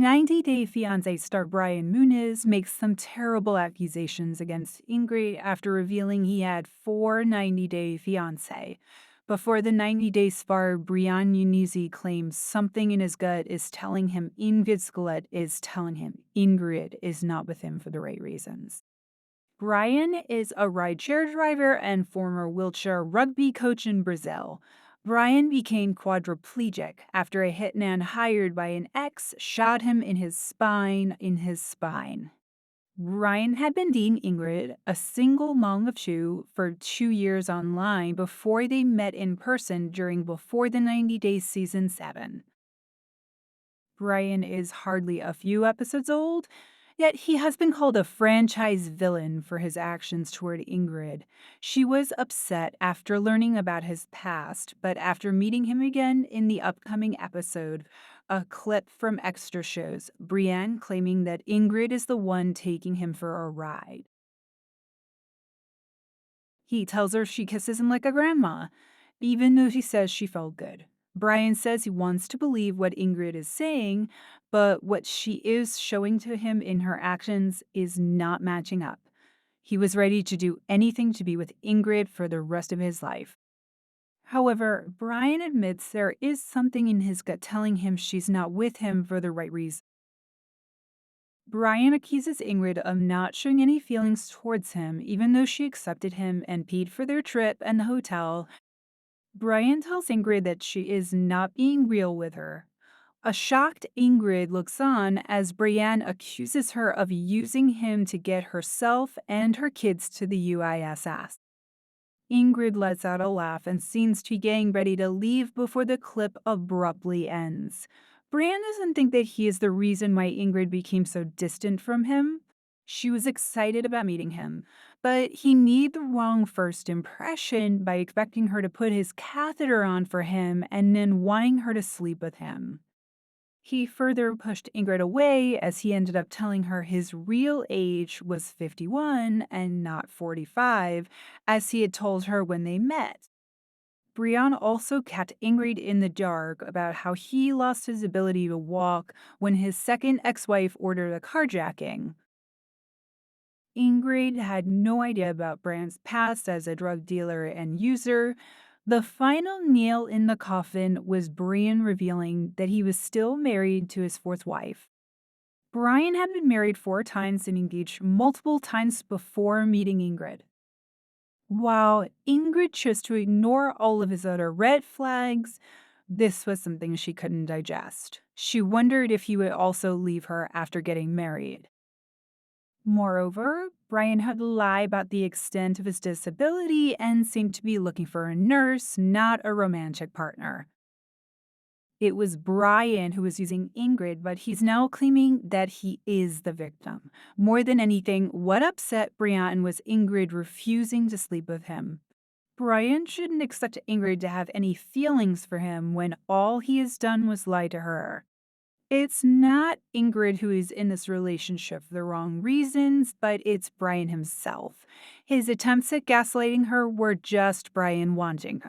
90-Day Fiancé star Brian Muniz makes some terrible accusations against Ingrid after revealing he had four 90-day fiancé. Before the 90 days far, Brian Muniz claims something in his gut is telling him Ingrid's gut is telling him Ingrid is not with him for the right reasons. Brian is a rideshare driver and former wheelchair rugby coach in Brazil. Brian became quadriplegic after a hitman hired by an ex shot him in his spine. Brian had been dating Ingrid, a single mom of two, for 2 years online before they met in person during Before the 90 Days Season 7. Brian is hardly a few episodes old, yet he has been called a franchise villain for his actions toward Ingrid. She was upset after learning about his past, but after meeting him again in the upcoming episode, a clip from Extra shows Brienne claiming that Ingrid is the one taking him for a ride. He tells her she kisses him like a grandma, even though she says she felt good. Brian says he wants to believe what Ingrid is saying, but what she is showing to him in her actions is not matching up. He was ready to do anything to be with Ingrid for the rest of his life. However, Brian admits there is something in his gut telling him she's not with him for the right reason. Brian accuses Ingrid of not showing any feelings towards him, even though she accepted him and paid for their trip and the hotel. Brian tells Ingrid that she is not being real with her. A shocked Ingrid looks on as Brienne accuses her of using him to get herself and her kids to the UISS. Ingrid lets out a laugh and seems to be getting ready to leave before the clip abruptly ends. Brienne doesn't think that he is the reason why Ingrid became so distant from him. She was excited about meeting him, but he made the wrong first impression by expecting her to put his catheter on for him and then wanting her to sleep with him. He further pushed Ingrid away as he ended up telling her his real age was 51 and not 45, as he had told her when they met. Brian also kept Ingrid in the dark about how he lost his ability to walk when his second ex-wife ordered a carjacking. Ingrid had no idea about Brian's past as a drug dealer and user. The final nail in the coffin was Brian revealing that he was still married to his fourth wife. Brian had been married 4 times and engaged multiple times before meeting Ingrid. While Ingrid chose to ignore all of his other red flags, this was something she couldn't digest. She wondered if he would also leave her after getting married. Moreover, Brian had lied about the extent of his disability and seemed to be looking for a nurse, not a romantic partner. It was Brian who was using Ingrid, but he's now claiming that he is the victim. More than anything, what upset Brian was Ingrid refusing to sleep with him. Brian shouldn't expect Ingrid to have any feelings for him when all he has done was lie to her. It's not Ingrid who is in this relationship for the wrong reasons, but it's Brian himself. His attempts at gaslighting her were just Brian wanting